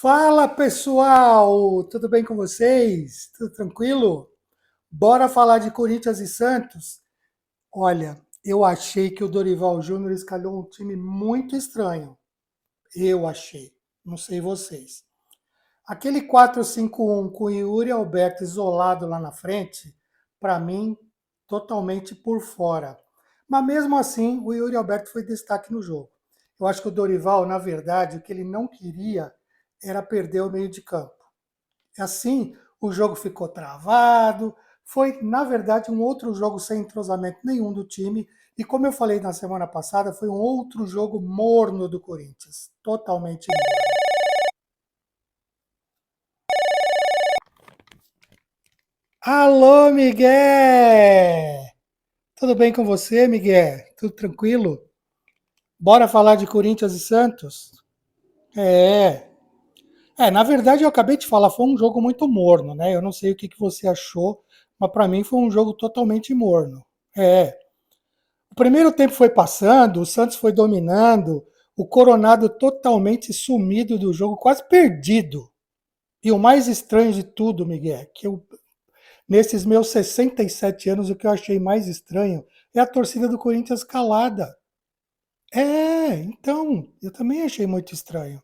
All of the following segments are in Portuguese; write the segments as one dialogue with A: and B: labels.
A: Fala pessoal, tudo bem com vocês? Tudo tranquilo? Bora falar de Corinthians e Santos? Olha, eu achei que o Dorival Júnior escalou um time muito estranho. Eu achei, não sei vocês. Aquele 4-5-1 com o Yuri Alberto isolado lá na frente, para mim, totalmente por fora. Mas mesmo assim, o Yuri Alberto foi destaque no jogo. Eu acho que o Dorival, na verdade, o que ele não queria era perder o meio de campo. Assim, o jogo ficou travado. Foi, na verdade, um outro jogo sem entrosamento nenhum do time. E como eu falei na semana passada, foi um outro jogo morno do Corinthians. Totalmente morno. Alô, Miguel! Tudo bem com você, Miguel? Tudo tranquilo? Bora falar de Corinthians e Santos? É. Na verdade, eu acabei de falar, foi um jogo muito morno, né? Eu não sei o que você achou, mas para mim foi um jogo totalmente morno. É. O primeiro tempo foi passando, o Santos foi dominando, o Coronado totalmente sumido do jogo, quase perdido. E o mais estranho de tudo, Miguel, que eu, nesses meus 67 anos, o que eu achei mais estranho é a torcida do Corinthians calada. Então, eu também achei muito estranho.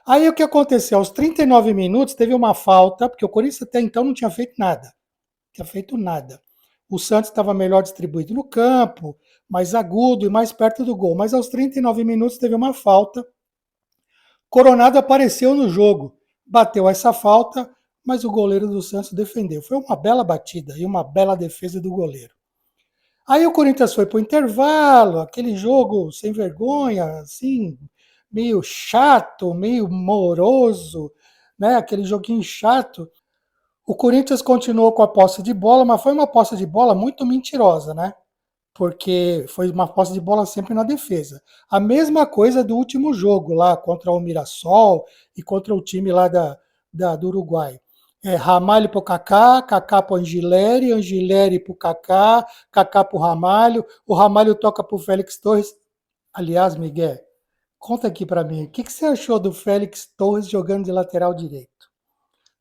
A: Aí o que aconteceu? Aos 39 minutos teve uma falta, porque o Corinthians até então não tinha feito nada. Não tinha feito nada. O Santos estava melhor distribuído no campo, mais agudo e mais perto do gol. Mas aos 39 minutos teve uma falta. Coronado apareceu no jogo, bateu essa falta, mas o goleiro do Santos defendeu. Foi uma bela batida e uma bela defesa do goleiro. Aí o Corinthians foi para o intervalo, aquele jogo sem vergonha, assim, meio chato, meio moroso, né? Aquele joguinho chato. O Corinthians continuou com a posse de bola, mas foi uma posse de bola muito mentirosa, né? Porque foi uma posse de bola sempre na defesa. A mesma coisa do último jogo lá contra o Mirassol e contra o time lá do Uruguai. Ramalho pro Kaká, Kaká pro Angileri, Angileri pro Kaká, Kaká pro Ramalho, o Ramalho toca pro Félix Torres. Aliás, Miguel, conta aqui para mim, o que você achou do Félix Torres jogando de lateral direito?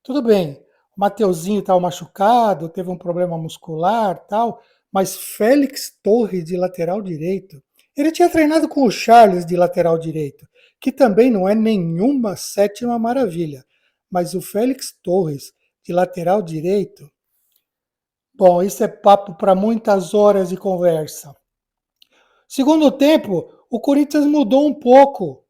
A: Tudo bem, o Mateuzinho estava machucado, teve um problema muscular tal, mas Félix Torres de lateral direito, ele tinha treinado com o Charles de lateral direito, que também não é nenhuma sétima maravilha, mas o Félix Torres de lateral direito, bom, isso é papo para muitas horas de conversa. Segundo tempo, o Corinthians mudou um pouco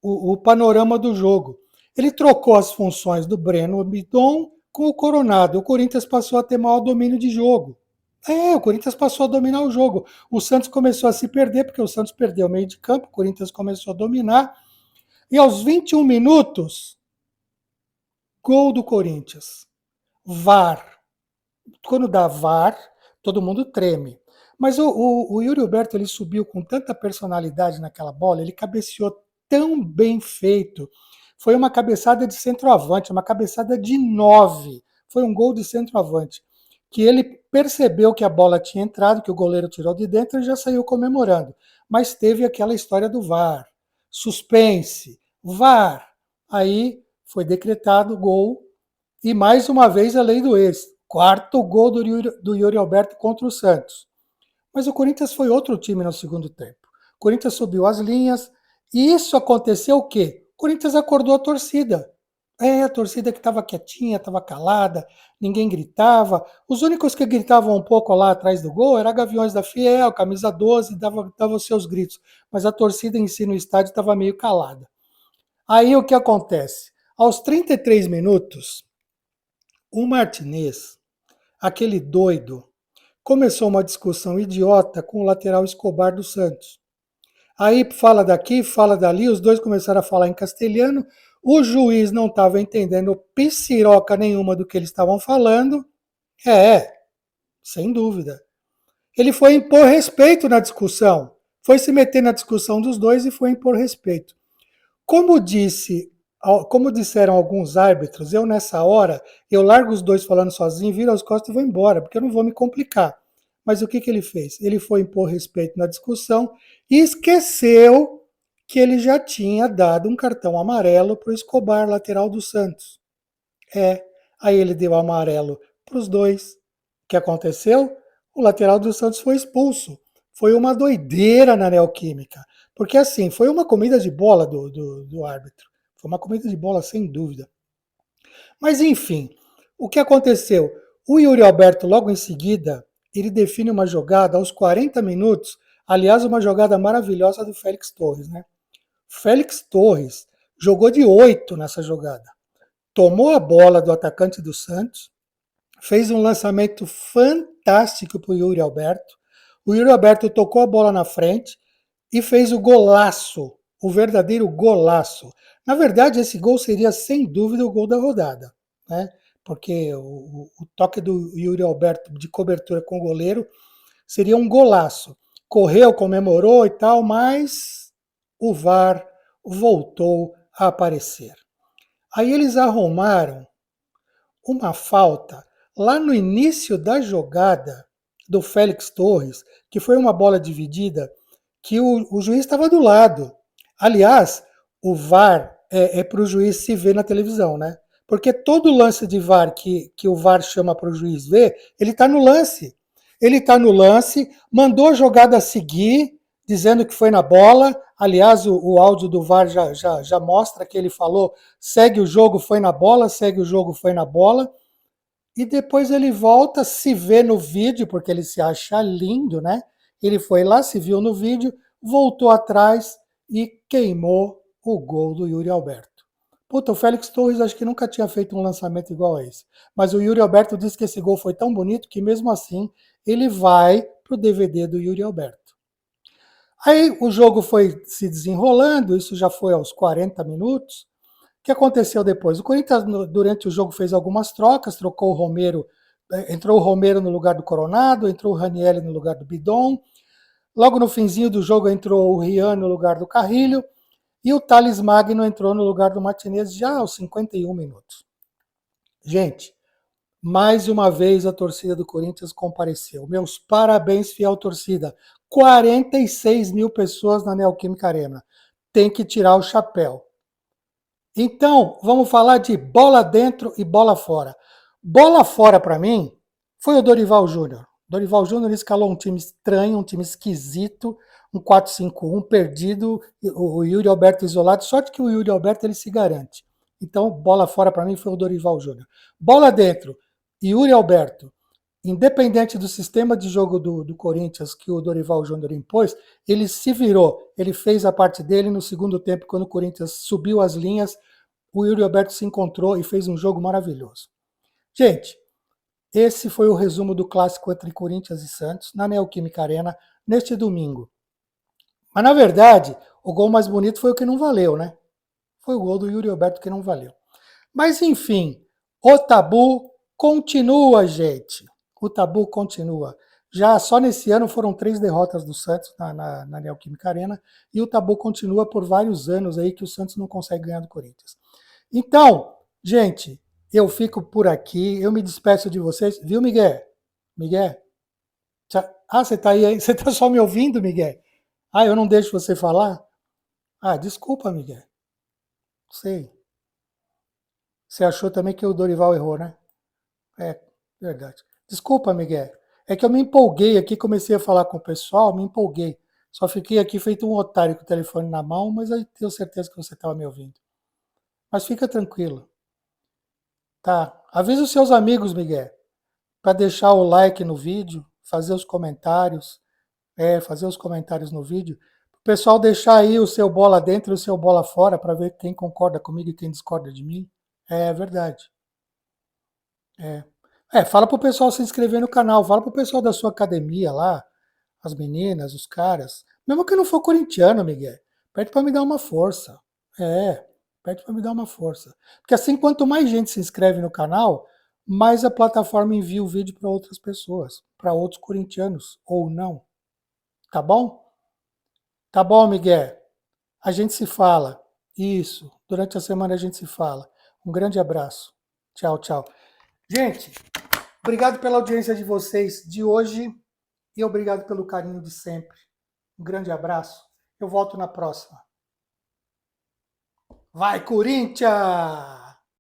A: o panorama do jogo. Ele trocou as funções do Breno Bidon com o Coronado. O Corinthians passou a ter maior domínio de jogo. O Corinthians passou a dominar o jogo. O Santos começou a se perder, porque o Santos perdeu o meio de campo, o Corinthians começou a dominar. E aos 21 minutos, gol do Corinthians. VAR. Quando dá VAR, todo mundo treme. Mas o Yuri Alberto ele subiu com tanta personalidade naquela bola, ele cabeceou tão bem feito. Foi uma cabeçada de centroavante, uma cabeçada de 9. Foi um gol de centroavante. Que ele percebeu que a bola tinha entrado, que o goleiro tirou de dentro e já saiu comemorando. Mas teve aquela história do VAR. Suspense, VAR. Aí foi decretado o gol e mais uma vez a lei do ex. Quarto gol do Yuri Alberto contra o Santos. Mas o Corinthians foi outro time no segundo tempo. O Corinthians subiu as linhas. E isso aconteceu o quê? O Corinthians acordou a torcida. A torcida que estava quietinha, estava calada, ninguém gritava. Os únicos que gritavam um pouco lá atrás do gol eram Gaviões da Fiel, camisa 12, dava os seus gritos. Mas a torcida em si no estádio estava meio calada. Aí o que acontece? Aos 33 minutos, o Martinez, aquele doido, começou uma discussão idiota com o lateral Escobar do Santos. Aí fala daqui, fala dali, os dois começaram a falar em castelhano. O juiz não estava entendendo piciroca nenhuma do que eles estavam falando. É, sem dúvida. Ele foi impor respeito na discussão. Foi se meter na discussão dos dois e foi impor respeito. Como disse, como disseram alguns árbitros, eu nessa hora, eu largo os dois falando sozinho, viro as costas e vou embora, porque eu não vou me complicar. Mas o que ele fez? Ele foi impor respeito na discussão e esqueceu que ele já tinha dado um cartão amarelo para o Escobar, lateral do Santos. Aí ele deu amarelo para os dois. O que aconteceu? O lateral do Santos foi expulso. Foi uma doideira na Neoquímica. Porque assim, foi uma comida de bola do árbitro. Foi uma comida de bola, sem dúvida. Mas enfim, o que aconteceu? O Yuri Alberto, logo em seguida, ele define uma jogada aos 40 minutos. Aliás, uma jogada maravilhosa do Félix Torres, né? Félix Torres jogou de 8 nessa jogada. Tomou a bola do atacante do Santos, fez um lançamento fantástico para o Yuri Alberto. O Yuri Alberto tocou a bola na frente e fez o golaço, o verdadeiro golaço. Na verdade, esse gol seria sem dúvida o gol da rodada, né? Porque o toque do Yuri Alberto de cobertura com o goleiro seria um golaço. Correu, comemorou e tal, mas o VAR voltou a aparecer. Aí eles arrumaram uma falta lá no início da jogada do Félix Torres, que foi uma bola dividida, que o juiz estava do lado. Aliás, o VAR é para o juiz se ver na televisão, né? Porque todo lance de VAR que o VAR chama para o juiz ver, ele está no lance. Ele está no lance, mandou a jogada seguir, dizendo que foi na bola. Aliás, o áudio do VAR já mostra que ele falou: segue o jogo, foi na bola, segue o jogo, foi na bola. E depois ele volta, se vê no vídeo, porque ele se acha lindo, né? Ele foi lá, se viu no vídeo, voltou atrás e queimou o gol do Yuri Alberto. Puta, o Félix Torres acho que nunca tinha feito um lançamento igual a esse. Mas o Yuri Alberto disse que esse gol foi tão bonito que mesmo assim ele vai pro DVD do Yuri Alberto. Aí o jogo foi se desenrolando, isso já foi aos 40 minutos. O que aconteceu depois? O Corinthians, durante o jogo, fez algumas trocas, trocou o Romero, entrou o Romero no lugar do Coronado, entrou o Ranieri no lugar do Bidon. Logo no finzinho do jogo entrou o Rian no lugar do Carrilho e o Thales Magno entrou no lugar do Martinez já aos 51 minutos. Gente, mais uma vez a torcida do Corinthians compareceu. Meus parabéns, fiel torcida. 46 mil pessoas na Neoquímica Arena. Tem que tirar o chapéu. Então, vamos falar de bola dentro e bola fora. Bola fora, para mim, foi o Dorival Júnior. Dorival Júnior escalou um time estranho, um time esquisito, um 4-5-1 perdido, o Yuri Alberto isolado. Sorte que o Yuri Alberto ele se garante. Então, bola fora para mim foi o Dorival Júnior. Bola dentro, Yuri Alberto. Independente do sistema de jogo do Corinthians que o Dorival Júnior impôs, ele se virou, ele fez a parte dele no segundo tempo, quando o Corinthians subiu as linhas, o Yuri Alberto se encontrou e fez um jogo maravilhoso. Gente, esse foi o resumo do clássico entre Corinthians e Santos, na Neoquímica Arena, neste domingo. Mas, na verdade, o gol mais bonito foi o que não valeu, né? Foi o gol do Yuri Alberto que não valeu. Mas, enfim, o tabu continua, gente. O tabu continua. Já só nesse ano foram 3 derrotas do Santos na Neoquímica Arena e o tabu continua por vários anos aí que o Santos não consegue ganhar do Corinthians. Então, gente, eu fico por aqui, eu me despeço de vocês, viu, Miguel? Miguel? Ah, você tá aí, você tá só me ouvindo, Miguel? Ah, eu não deixo você falar? Ah, desculpa, Miguel. Sei. Você achou também que o Dorival errou, né? É, verdade. Desculpa, Miguel. É que eu me empolguei aqui, comecei a falar com o pessoal, me empolguei. Só fiquei aqui feito um otário com o telefone na mão, mas eu tenho certeza que você estava me ouvindo. Mas fica tranquilo, tá? Avisa os seus amigos, Miguel, para deixar o like no vídeo, fazer os comentários, fazer os comentários no vídeo. O pessoal deixar aí o seu bola dentro e o seu bola fora para ver quem concorda comigo e quem discorda de mim. É verdade. É. Fala pro pessoal se inscrever no canal, fala pro pessoal da sua academia lá, as meninas, os caras. Mesmo que não for corintiano, Miguel, pede para me dar uma força. É, pede para me dar uma força. Porque assim, quanto mais gente se inscreve no canal, mais a plataforma envia o vídeo para outras pessoas, para outros corintianos, ou não. Tá bom? Tá bom, Miguel. A gente se fala. Isso. Durante a semana a gente se fala. Um grande abraço. Tchau, tchau. Gente, obrigado pela audiência de vocês de hoje e obrigado pelo carinho de sempre. Um grande abraço. Eu volto na próxima. Vai, Corinthians!